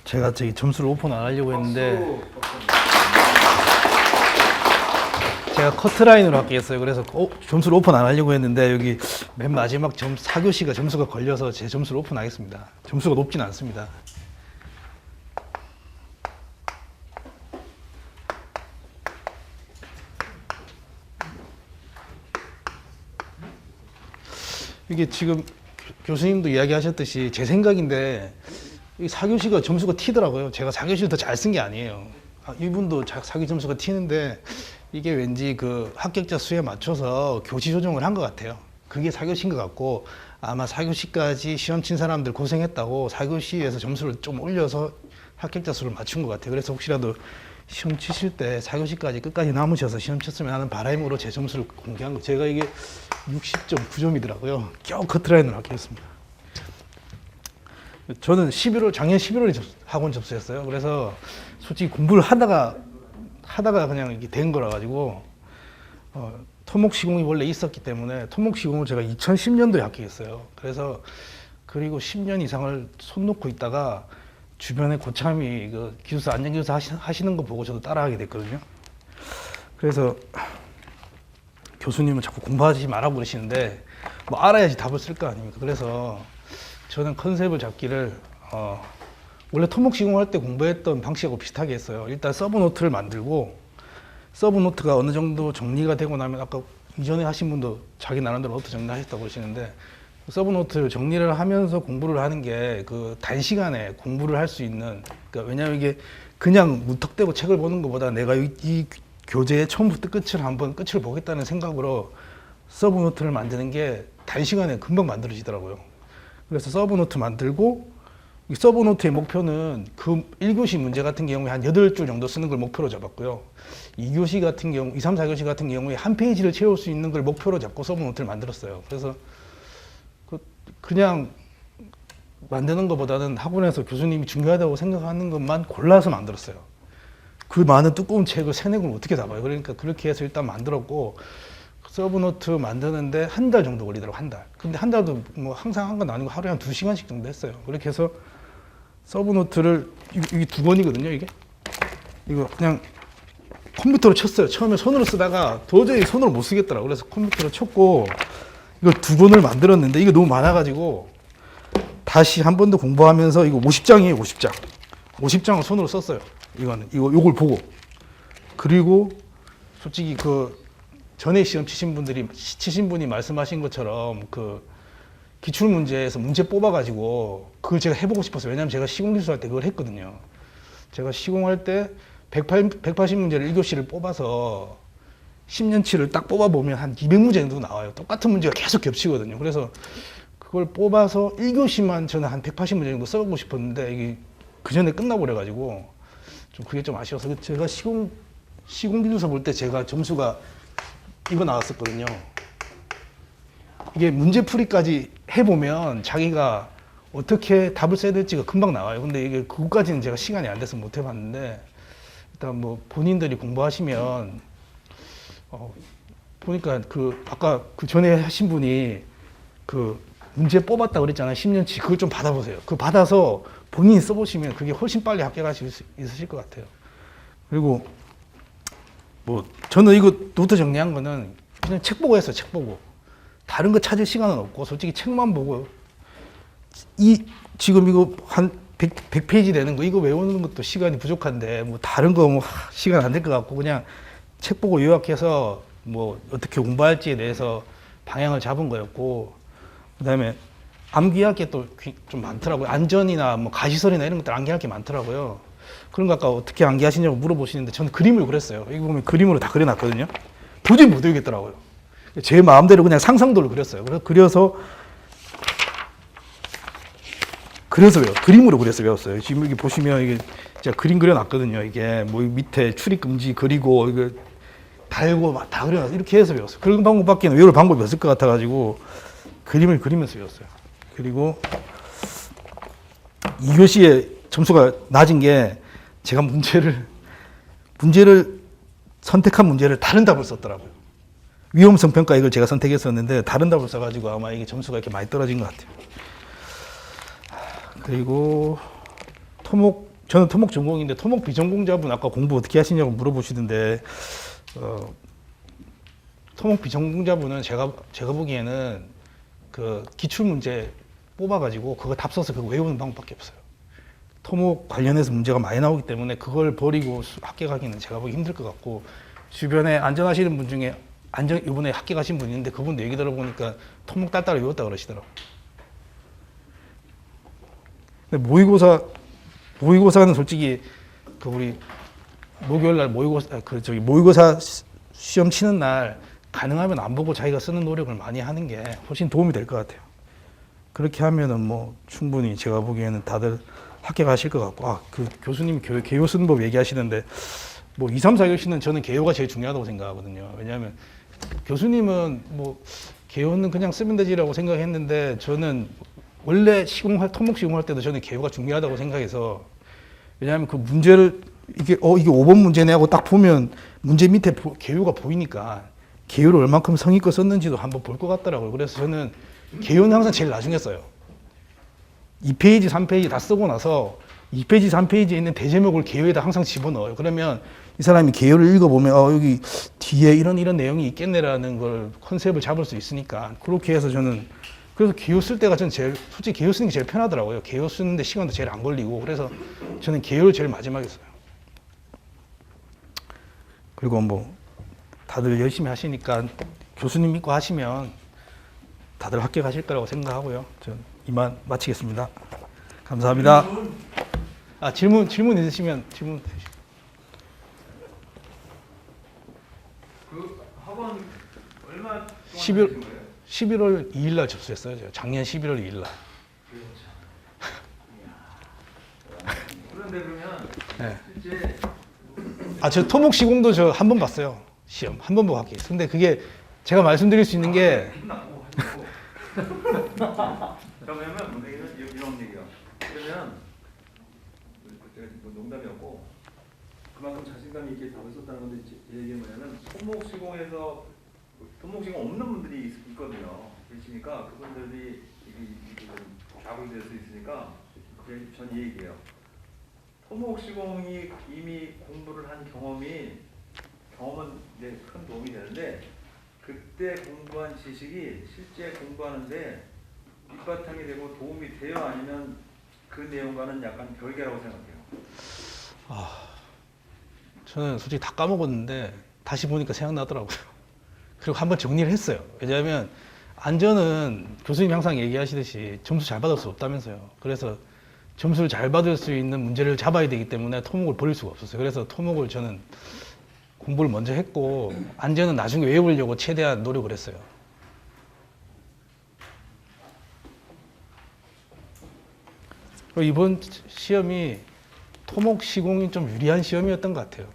제가 저기 점수를 오픈 안 하려고 했는데 제가 커트라인으로 할게했어요. 그래서 점수를 오픈 안 하려고 했는데 여기 맨 마지막 4교시가 점수가 걸려서 제 점수를 오픈하겠습니다. 점수가 높진 않습니다. 이게 지금 교수님도 이야기하셨듯이 제 생각인데 이 4교시가 점수가 튀더라고요. 제가 4교시를 더 잘 쓴 게 아니에요. 이분도 4교시 점수가 튀는데 이게 왠지 그 합격자 수에 맞춰서 교시 조정을 한 것 같아요. 그게 4교시인 것 같고 아마 4교시까지 시험 친 사람들 고생했다고 4교시에서 점수를 좀 올려서 합격자 수를 맞춘 것 같아요. 그래서 혹시라도 시험 치실 때 4교시까지 끝까지 남으셔서 시험 쳤으면 하는 바람으로 제 점수를 공개한 거. 제가 이게 60.9점이더라고요. 겨우 커트라인을 합격했습니다. 저는 작년 11월에 학원 접수했어요. 그래서 솔직히 공부를 하다가 그냥 이게 된 거라 가지고 토목 시공이 원래 있었기 때문에 토목 시공을 제가 2010년도에 합격했어요. 그리고 10년 이상을 손 놓고 있다가 주변에 고참이 그 기술사 안전기술사 하시는 거 보고 저도 따라하게 됐거든요. 그래서 교수님은 자꾸 공부하지 말라고 그러시는데 뭐 알아야지 답을 쓸 거 아닙니까? 그래서 저는 컨셉을 잡기를 원래 토목 시공할 때 공부했던 방식하고 비슷하게 했어요. 일단 서브노트를 만들고 서브노트가 어느 정도 정리가 되고 나면 아까 이전에 하신 분도 자기 나름대로 노트 정리하셨다고 그러시는데 서브노트를 정리를 하면서 공부를 하는 게 그 단시간에 공부를 할 수 있는, 그러니까 왜냐하면 이게 그냥 무턱대고 책을 보는 것보다 내가 이 교재의 처음부터 끝을 보겠다는 생각으로 서브노트를 만드는 게 단시간에 금방 만들어지더라고요. 그래서 서브노트 만들고 이 서브노트의 목표는 그 1교시 문제 같은 경우에 한 8줄 정도 쓰는 걸 목표로 잡았고요. 2교시 같은 경우, 2, 3, 4교시 같은 경우에 한 페이지를 채울 수 있는 걸 목표로 잡고 서브노트를 만들었어요. 그래서 그냥 만드는 것보다는 학원에서 교수님이 중요하다고 생각하는 것만 골라서 만들었어요. 그 많은 두꺼운 책을 3-4권 어떻게 다 봐요. 그러니까 그렇게 해서 일단 만들었고 서브노트 만드는데 한 달 정도 걸리더라고요. 한 달. 근데 한 달도 뭐 항상 한 건 아니고 하루에 한 2시간씩 정도 했어요. 그렇게 해서 서브노트를 이게 2권이거든요. 이거 그냥 컴퓨터로 쳤어요. 처음에 손으로 쓰다가 도저히 손으로 못 쓰겠더라고요. 그래서 컴퓨터로 쳤고 이거 2권을 만들었는데 이게 너무 많아가지고 다시 한 번 더 공부하면서 이거 50장이에요. 50장. 50장을 손으로 썼어요. 요걸 보고. 그리고 솔직히 그 전에 시험 치신 분이 말씀하신 것처럼 그 기출문제에서 문제 뽑아가지고 그걸 제가 해보고 싶었어요. 왜냐면 제가 시공기술 할 때 그걸 했거든요. 제가 시공할 때 180문제를 1교시를 뽑아서 10년치를 딱 뽑아보면 한 200문제 정도 나와요. 똑같은 문제가 계속 겹치거든요. 그래서 그걸 뽑아서 1교시만 저는 한 180문제 정도 써보고 싶었는데 이게 그 전에 끝나버려가지고 그게 좀 아쉬워서 제가 시공기술사 볼 때 제가 점수가 이거 나왔었거든요. 이게 문제풀이까지 해보면 자기가 어떻게 답을 써야 될지가 금방 나와요. 근데 이게 그것까지는 제가 시간이 안 돼서 못 해봤는데 일단 뭐 본인들이 공부하시면 보니까 아까 그 전에 하신 분이 그 문제 뽑았다고 그랬잖아요. 10년치. 그걸 좀 받아보세요. 그거 받아서 본인이 써보시면 그게 훨씬 빨리 합격하실 수 있으실 것 같아요. 그리고 뭐 저는 이거 노트 정리한 거는 그냥 책 보고 했어요. 책 보고. 다른 거 찾을 시간은 없고 솔직히 책만 보고 지금 이거 한 100페이지 되는 거 이거 외우는 것도 시간이 부족한데 뭐 다른 거 뭐 시간 안 될 것 같고 그냥 책 보고 요약해서 뭐 어떻게 공부할지에 대해서 방향을 잡은 거였고 그다음에 암기할 게 또 좀 많더라고요. 안전이나 뭐 가시설이나 이런 것들 암기할 게 많더라고요. 그런 거 아까 어떻게 암기하시냐고 물어보시는데 저는 그림을 그렸어요. 여기 보면 그림으로 다 그려놨거든요. 도저히 못 외우겠더라고요. 제 마음대로 그냥 상상도를 그렸어요. 그래서 그림으로 그려서 외웠어요. 지금 여기 보시면 이게 제가 그림 그려놨거든요. 이게 뭐 밑에 출입금지 그리고 이거 달고 막 다 그려놨어요. 이렇게 해서 외웠어요. 그런 방법밖에는 외울 방법이 없을 것 같아가지고 그림을 그리면서 외웠어요. 그리고 2교시에 점수가 낮은 게 제가 문제를 선택한 문제를 다른 답을 썼더라고요. 위험성 평가 이걸 제가 선택했었는데 다른 답을 써가지고 아마 이게 점수가 이렇게 많이 떨어진 것 같아요. 그리고 토목 저는 토목 전공인데 토목 비전공자분 아까 공부 어떻게 하시냐고 물어보시던데 토목 비전공자분은 제가 보기에는 그 기출 문제 뽑아가지고 그거 답 써서 그거 외우는 방법밖에 없어요. 토목 관련해서 문제가 많이 나오기 때문에 그걸 버리고 합격하기는 제가 보기 힘들 것 같고 주변에 안전하시는 분 중에 이번에 합격하신 분 있는데 그분도 얘기 들어보니까 토목 딸딸 외웠다 그러시더라고요. 근데 모의고사는 솔직히 그 우리 목요일 날 모의고사 시험 치는 날 가능하면 안 보고 자기가 쓰는 노력을 많이 하는 게 훨씬 도움이 될 것 같아요. 그렇게 하면은 뭐 충분히 제가 보기에는 다들 합격하실 것 같고 그 교수님 개요 쓰는 법 얘기하시는데 뭐 2, 3, 4교시는 저는 개요가 제일 중요하다고 생각하거든요. 왜냐하면 교수님은 뭐 개요는 그냥 쓰면 되지라고 생각했는데 저는 원래 토목 시공할 때도 저는 개요가 중요하다고 생각해서 왜냐하면 그 문제를 이게 5번 문제네 하고 딱 보면 문제 밑에 개요가 보이니까 개요를 얼만큼 성의껏 썼는지도 한번 볼 것 같더라고요. 그래서 저는 개요는 항상 제일 나중에 써요. 2페이지, 3페이지 다 쓰고 나서 2페이지, 3페이지에 있는 대제목을 개요에다 항상 집어넣어요. 그러면 이 사람이 개요를 읽어보면 여기 뒤에 이런 내용이 있겠네라는 걸 컨셉을 잡을 수 있으니까 그렇게 해서 저는 그래서 개요 쓸 때가 저는 솔직히 개요 쓰는 게 제일 편하더라고요. 개요 쓰는데 시간도 제일 안 걸리고 그래서 저는 개요를 제일 마지막에 써요. 그리고 뭐 다들 열심히 하시니까 교수님 믿고 하시면 다들 합격하실 거라고 생각하고요. 전 이만 마치겠습니다. 감사합니다. 질문 있으시면 질문 해주시죠. 그 학원 얼마 동안 11월 2일 날 접수했어요. 제가 작년 11월 2일 날. 그런데 그러면 네. 실제 저 토목 시공도 저 한 번 봤어요. 시험 한 번 보고 합격했어요. 근데 그게 제가 말씀드릴 수 있는 게 그러면 이런 얘기야. 그러면 그때 뭐 농담이었고 그만큼 자신감 있게 답을 썼다는 건데 얘기 뭐냐면 토목 시공 없는 분들이 있거든요. 그러시니까 그분들이 좌우될 수 있으니까 전 이 얘기예요. 토목 시공이 이미 공부를 한 경험은 큰 도움이 되는데 그때 공부한 지식이 실제 공부하는데 밑바탕이 되고 도움이 돼요? 아니면 그 내용과는 약간 별개라고 생각해요? 저는 솔직히 다 까먹었는데 다시 보니까 생각나더라고요. 그리고 한번 정리를 했어요. 왜냐하면 안전은 교수님이 항상 얘기하시듯이 점수 잘 받을 수 없다면서요. 그래서 점수를 잘 받을 수 있는 문제를 잡아야 되기 때문에 토목을 버릴 수가 없었어요. 그래서 토목을 저는 공부를 먼저 했고 안전은 나중에 외우려고 최대한 노력을 했어요. 그리고 이번 시험이 토목 시공이 좀 유리한 시험이었던 것 같아요.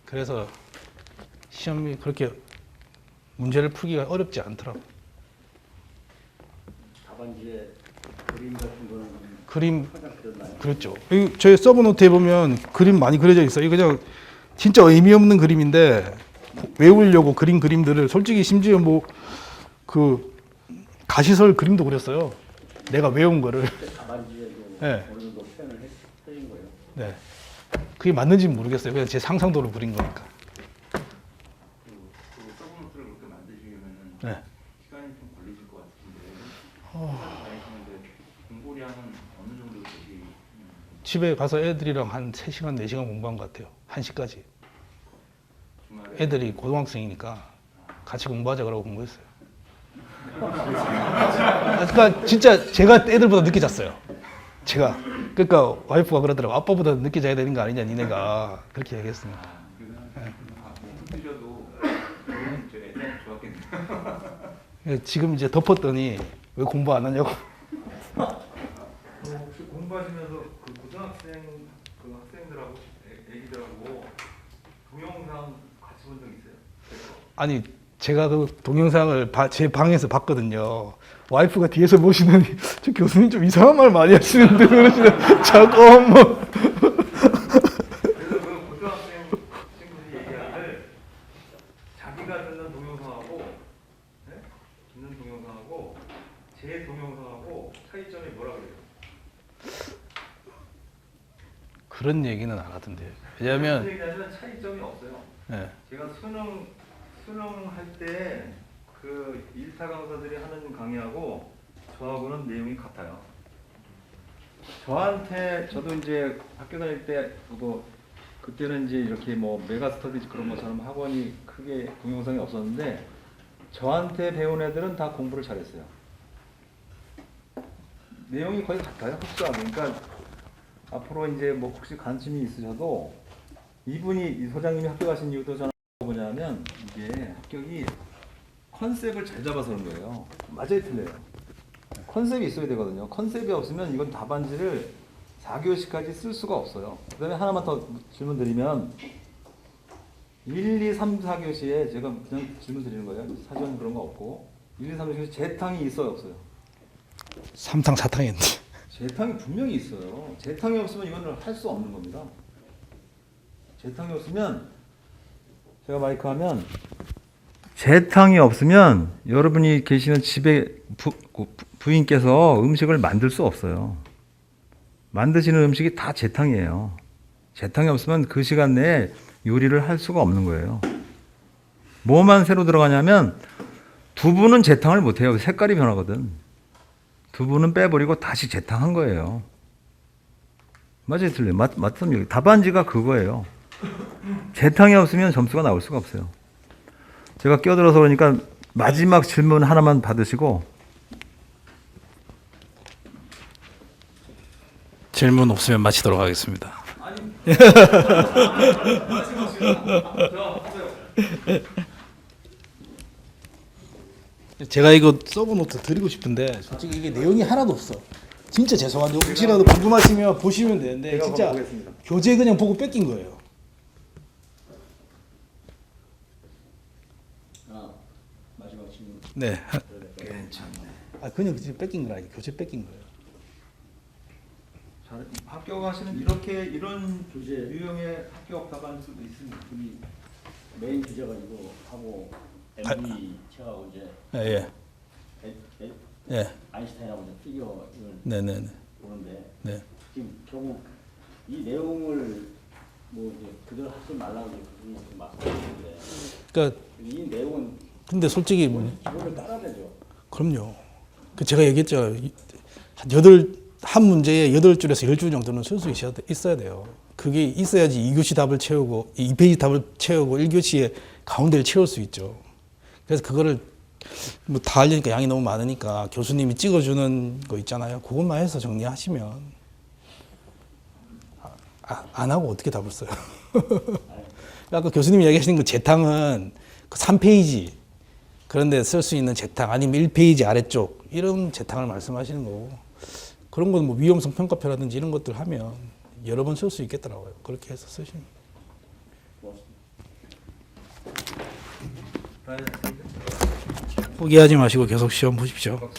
그래서 시험이 그렇게 문제를 풀기가 어렵지 않더라고요. 답안지에 그림 같은 거는 그림 항상 그렸나요? 그렇죠. 저희 서브노트에 보면 그림 많이 그려져 있어요. 이거 그냥 진짜 의미 없는 그림인데 외우려고 그린 그림들을 솔직히 심지어 뭐 그 가시설 그림도 그렸어요. 내가 외운 거를. 답안지에도 네. 어느 정도 표현을 해준 거예요. 네. 그게 맞는지는 모르겠어요. 그냥 제 상상도로 그린 거니까. 그 서브노트를 그렇게 만드시려면은 네. 시간이 좀 걸리실 것 같은데 다니시는데 공부량은 어느 정도 되시? 집에 가서 애들이랑 한 3시간, 4시간 공부한 것 같아요. 1시까지. 주말에 애들이 고등학생이니까 같이 공부하자 그러고 공부했어요. 그러니까 진짜 제가 애들보다 늦게 잤어요. 그러니까 와이프가 그러더라고. 아빠보다 늦게 자야 되는 거 아니냐 니네가. 그렇게 얘기했습니다. 드셔도 저 애들 좋았겠네요. 지금 이제 덮었더니 왜 공부 안 하냐고. 혹시 공부하시면서 그 고등학생 그 학생들하고 애기들하고 동영상 같이 본 적 있어요? 아니 제가 그 동영상을 제 방에서 봤거든요. 와이프가 뒤에서 보시더니 저 교수님 좀 이상한 말 많이 하시는데 그러시는 잠깐만. 그래서 그 고등학생 친구들이 얘기하기를 자기가 듣는 동영상하고 듣는 동영상하고 제 동영상하고 차이점이 뭐라 그래요? 그런 얘기는 안 하던데요. 왜냐하면 무슨 얘기냐면 차이점이 없어요. 예. 제가 수능할 때 그 1타 강사들이 하는 강의하고 저하고는 내용이 같아요. 저도 이제 학교 다닐 때 그때는 이제 이렇게 뭐 메가스터디즈 그런 것처럼 학원이 크게 동영상이 없었는데 저한테 배운 애들은 다 공부를 잘했어요. 내용이 거의 같아요. 흡수하고. 그러니까 앞으로 이제 뭐 혹시 관심이 있으셔도 이 소장님이 합격하신 이유도 저는 뭐냐면 이게 합격이 컨셉을 잘 잡아서 그런 거예요. 맞아요, 틀려요. 컨셉이 있어야 되거든요. 컨셉이 없으면 이건 답안지를 4교시까지 쓸 수가 없어요. 그 다음에 하나만 더 질문 드리면 1, 2, 3, 4교시에 제가 그냥 질문 드리는 거예요. 사전 그런 거 없고 1, 2, 3, 4교시 재탕이 있어요, 없어요? 3탕 4탕이었는데. 재탕이 분명히 있어요. 재탕이 없으면 이거는 할 수 없는 겁니다. 재탕이 없으면 제가 마이크 하면 재탕이 없으면 여러분이 계시는 집에 부인께서 음식을 만들 수 없어요. 만드시는 음식이 다 재탕이에요. 재탕이 없으면 그 시간 내에 요리를 할 수가 없는 거예요. 뭐만 새로 들어가냐면 두부는 재탕을 못 해요. 색깔이 변하거든. 두부는 빼버리고 다시 재탕한 거예요. 맞아요, 틀려요. 맞습니다. 답안지가 그거예요. 재탕이 없으면 점수가 나올 수가 없어요. 제가 끼어들어서 그러니까 마지막 질문 하나만 받으시고. 질문 없으면 마치도록 하겠습니다. 제가 이거 서브노트 드리고 싶은데 솔직히 이게 내용이 하나도 없어. 진짜 죄송한데 혹시라도 궁금하시면 보시면 되는데 진짜 보겠습니다. 교재 그냥 보고 뺏긴 거예요. 마지막 질문. 네. 괜찮네. 아 그냥 뺏긴 거라니 교재 뺏긴 거예요. 합격하시는 이런 주제. 유형의 합격 답안지도 있습니다. 우리 메인 주제 가지고 하고 MB 체하고 이제 예. 예. 아인슈타인하고 이제 피겨 이걸 네네네. 보는데 네. 지금 결국 이 내용을 뭐 이제 그대로 하지 말라고 이제 말씀하시는데 그러니까 이 내용은 근데 솔직히 기본을 따라야 되죠. 그럼요. 그 제가 얘기했잖아요. 한 문제에 8줄에서 10줄 정도는 쓸 수 있어야 돼요. 그게 있어야지 2교시 답을 채우고 2페이지 답을 채우고 1교시에 가운데를 채울 수 있죠. 그래서 그거를 뭐 다 하려니까 양이 너무 많으니까 교수님이 찍어주는 거 있잖아요. 그것만 해서 정리하시면 안 하고 어떻게 답을 써요. 아까 교수님이 이야기하시는 그 재탕은 그 3페이지 그런데 쓸 수 있는 재탕 아니면 1페이지 아래쪽 이런 재탕을 말씀하시는 거고 그런 건 뭐 위험성 평가표라든지 이런 것들 하면 여러 번 쓸 수 있겠더라고요. 그렇게 해서 쓰시면. 포기하지 마시고 계속 시험 보십시오.